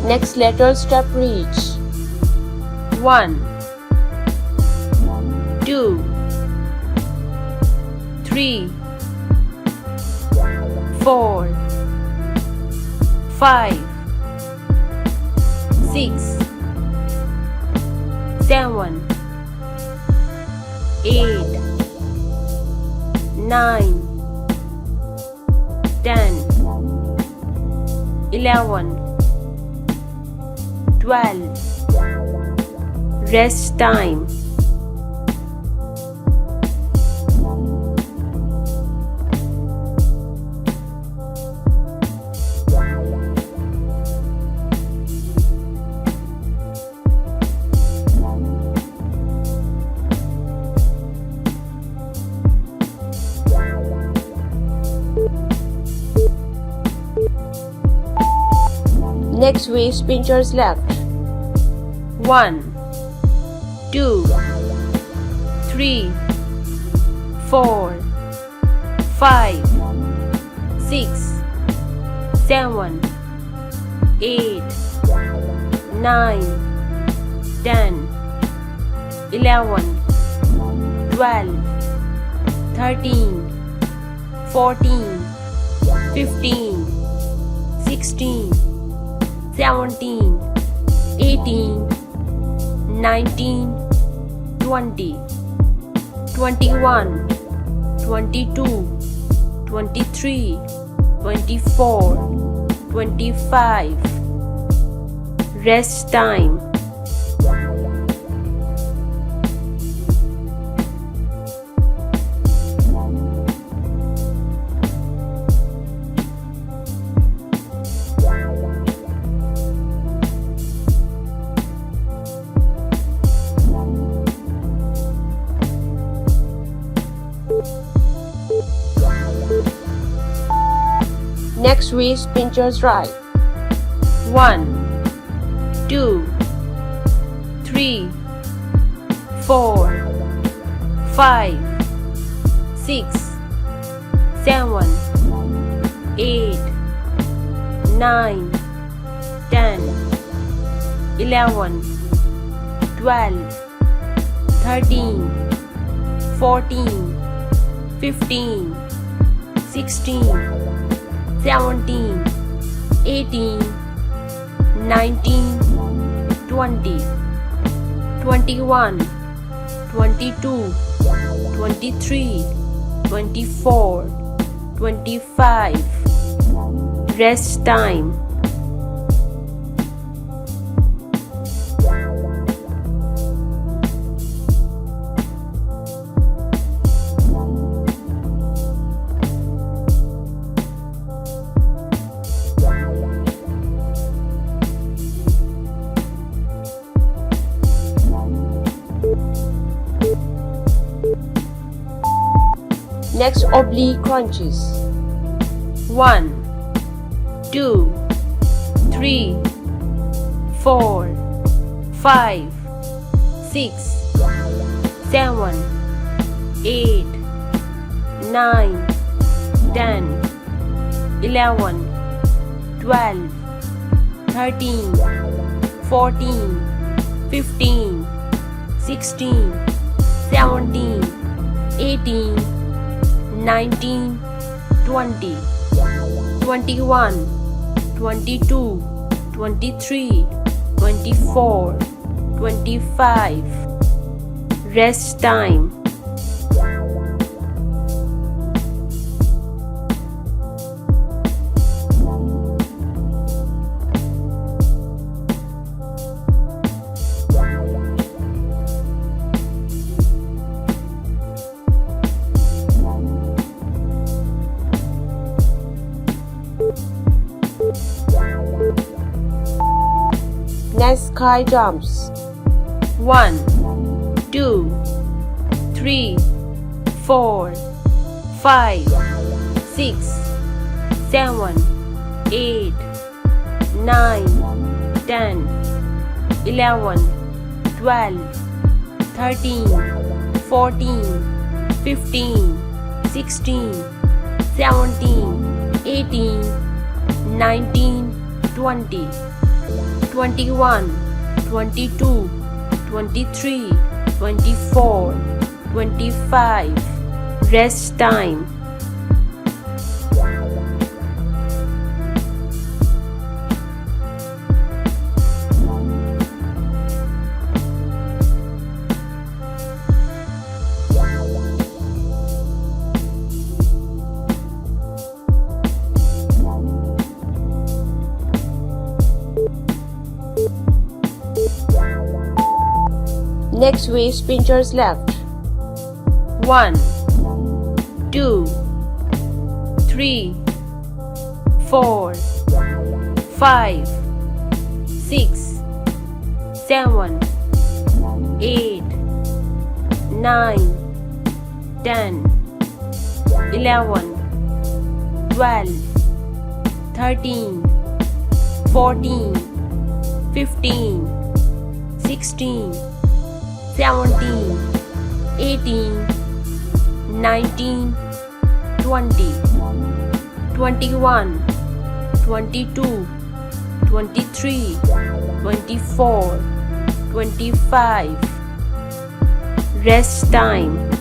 Next letter step reach. 1 2 3 4 5 6 7 8 9 10 11 12 Rest time. Next waist pinchers left. 1 2 3 4 5 6 7 8 9 10 11 12 13 14 15 16 17 18 19 20 21 22 23 24 25 Rest time. Next waist pinchers right. 1 2 3 4 5 6 7 8 9 10 11 12 13 14 15 16 17 18 19 20 21 22 23 24 25 Rest time. Next oblique crunches. 1 2 3 4 5 6 7 8 9 10 11 12 13 14 15 16 17 18 19 20 21 22 23 24 25 Rest time. Next sky jumps. 1 2 3 4 5 6 7 8 9 10 11 12 13 14 15 16 17 18 19 20 21, 22, 23, 24, 25. Rest time. Next waist pinchers left. 1, 2, 3, 4, 5, 6, 7, 8, 9, 10, 11, 12, 13, 14, 15, 16, 17, 18, 19, 20, 21, 22, 23, 24, 25. Rest time.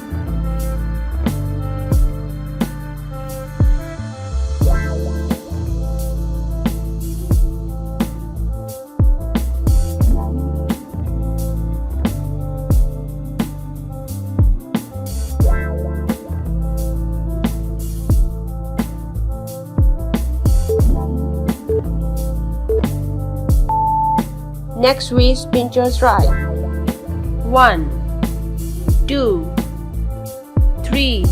Next waist pinchers right. 1, 2, 3,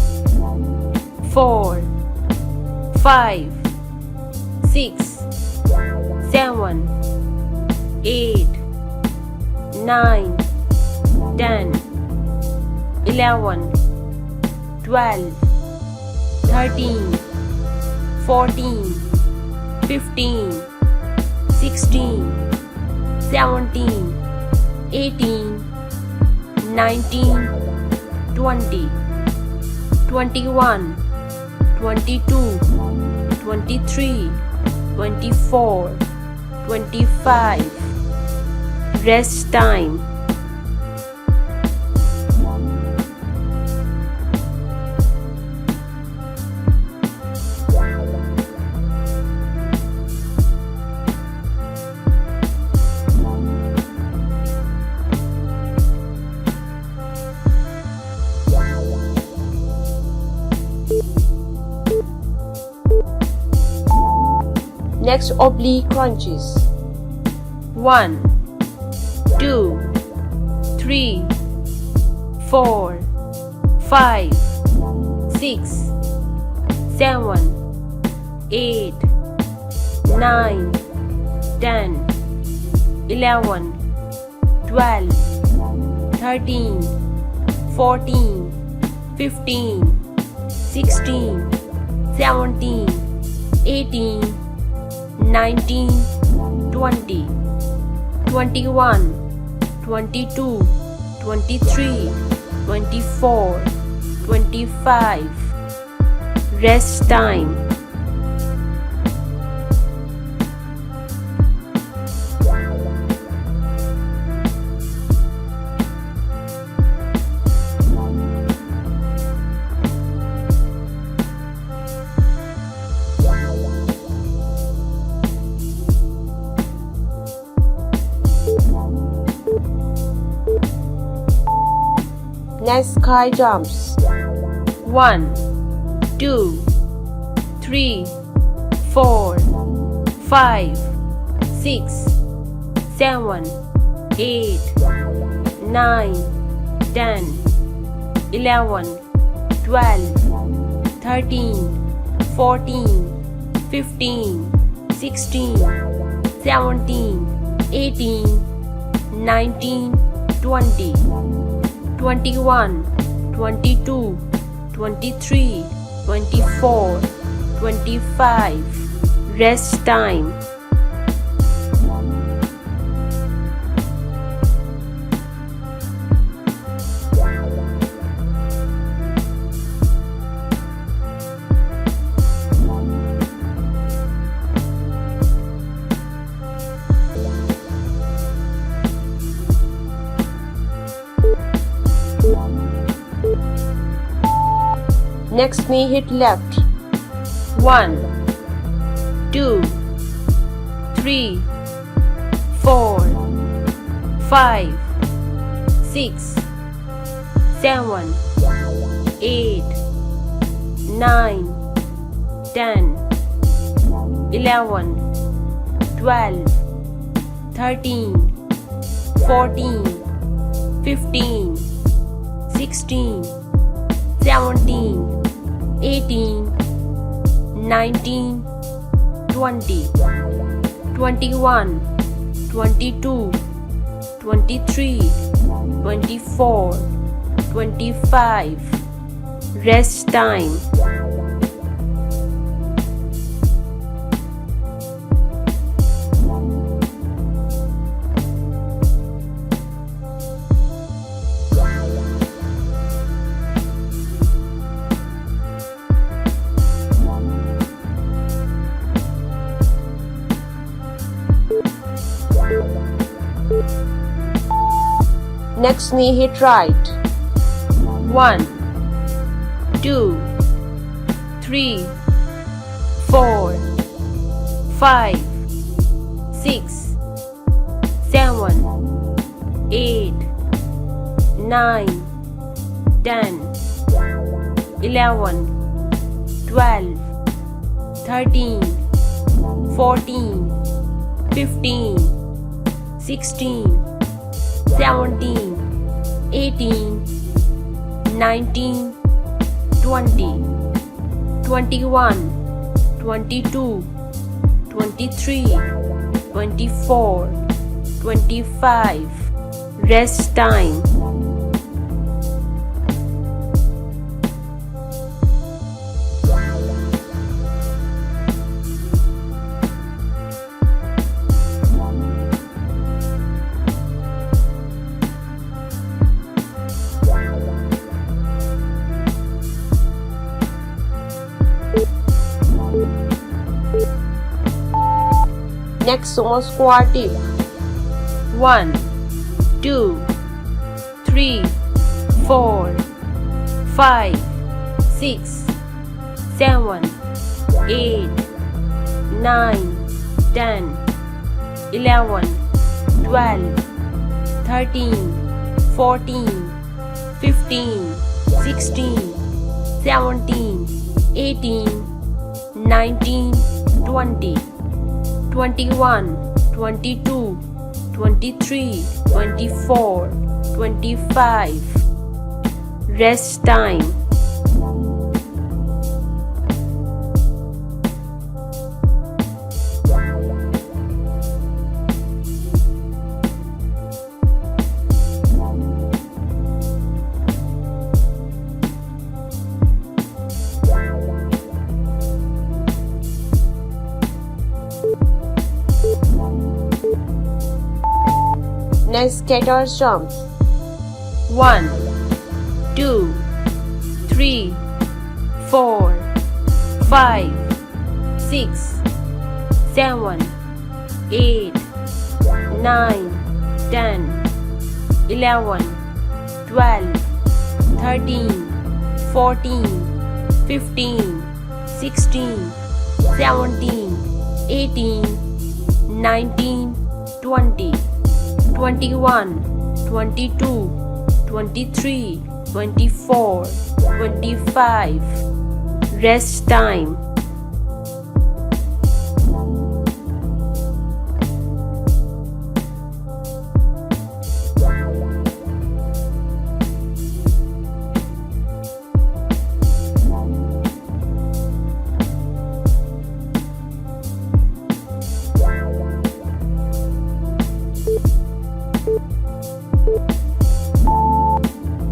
4, 5, 6, 7, 8, 9, 10, 11, 12, 13, 14, 15, 16, 17, 18, 19, 20, 21, 22, 23, 24, 25. Rest time. Next oblique crunches. 1, 2, 3, 4, 5, 6, 7, 8, 9, 10, 11, 12, 13, 14, 15, 16, 17, 18, 19, 20, 21, 22, 23, 24, 25. Rest time. Next sky jumps. 1, 2, 3, 4, 5, 6, 7, 8, 9, 10, 11, 12, 13, 14, 15, 16, 17, 18, 19, 20, 21, 22, 23, 24, 25. Rest time. Next knee hit left. 1, 2, 3, 4, 5, 6, 7, 8, 9, 10, 11, 12, 13, 14, 15, 16, 17, 18, 19, 20, 21, 22, 23, 24, 25. Rest time. Next knee hit right. 1, 2, 3, 4, 5, 6, 7, 8, 9, 10, 11, 12, 13, 14, 15, 16, 17, 18, 19, 20, 21, 22, 23, 24, 25. Rest time. Next sumo squat dip. 1, 2, 3, 4, 5, 6, 7, 8, 9, 10, 11, 12, 13, 14, 15, 16, 17, 18, 19, 20, 21, 22, 23, 24, 25. Rest time. Next scatter jumps. 1, 2, 3, 4, 5, 6, 7, 8, 9, 10, 11, 12, 13, 14, 15, 16, 17, 18, 19, 20, 21, 22, 23, 24, 25. Rest time.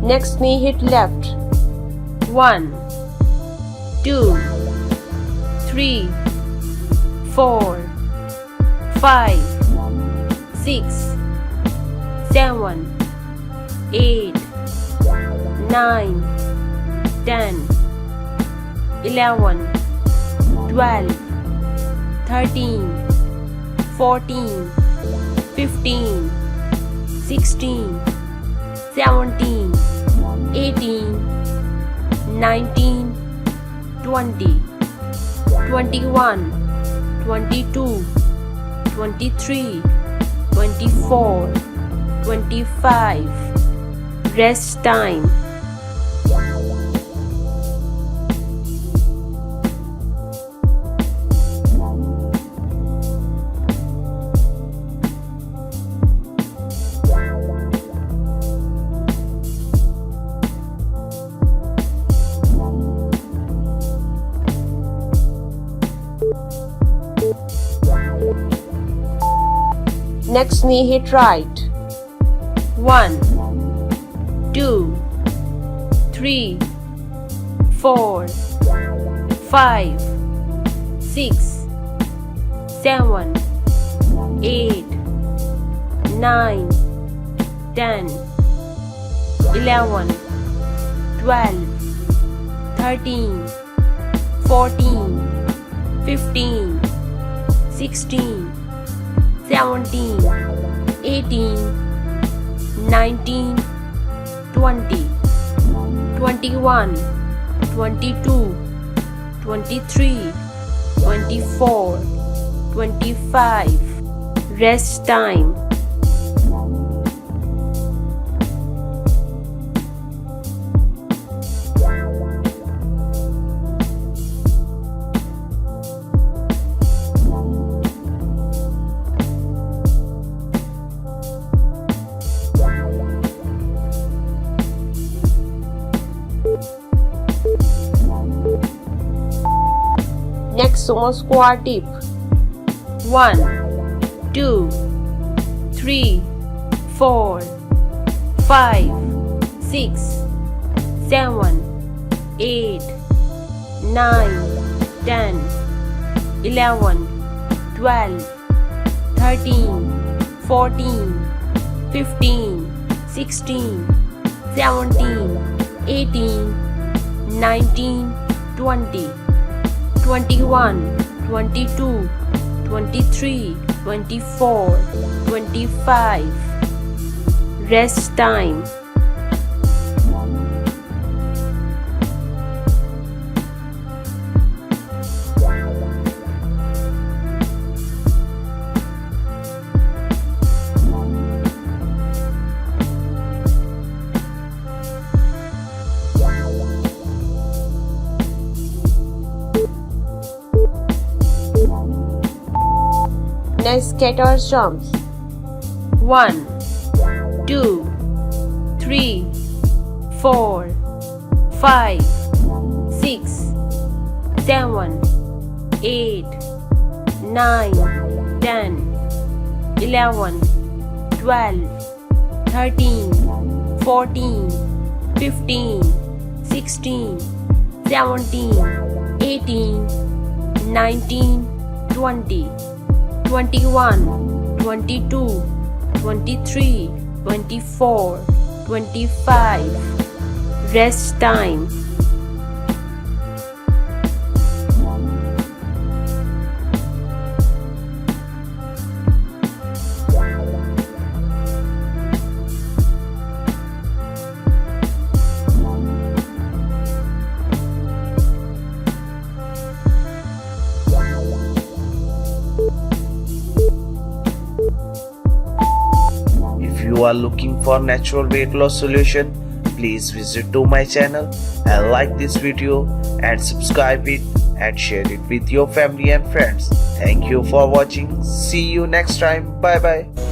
Next knee hit left. 1, 2, 3, 4, 5, 6, 7, 8, 9, 10, 11, 12, 13, 14, 15, 16, 17, 18, 19, 20, 21, 22, 23, 24, 25. Rest time. Next knee hit right. 1, 2, 3, 4, 5, 6, 7, 8, 9, 10, 11, 12, 13, 14, 15, 16, 17, 18, 19, 20, 21, 22, 23, 24, 25. Rest time. Next sumo squat dip. 1, 2, 3, 4, 5, 6, 7, 8, 9, 10, 11, 12, 13, 14, 15, 16, 17, 18, 19, 20, 21, 22, 23, 24, 25. Rest time. Next scatter jumps. 1, 2, 3, 4, 5, 6, 7, 8, 9, 10, 11, 12, 13, 14, 15, 16, 17, 18, 19, 20, 21, 22, 23, 24, 25. Rest time. If you are looking for natural weight loss solution, please visit to my channel and like this video and subscribe it and share it with your family and friends. Thank you for watching. See you next time. Bye bye.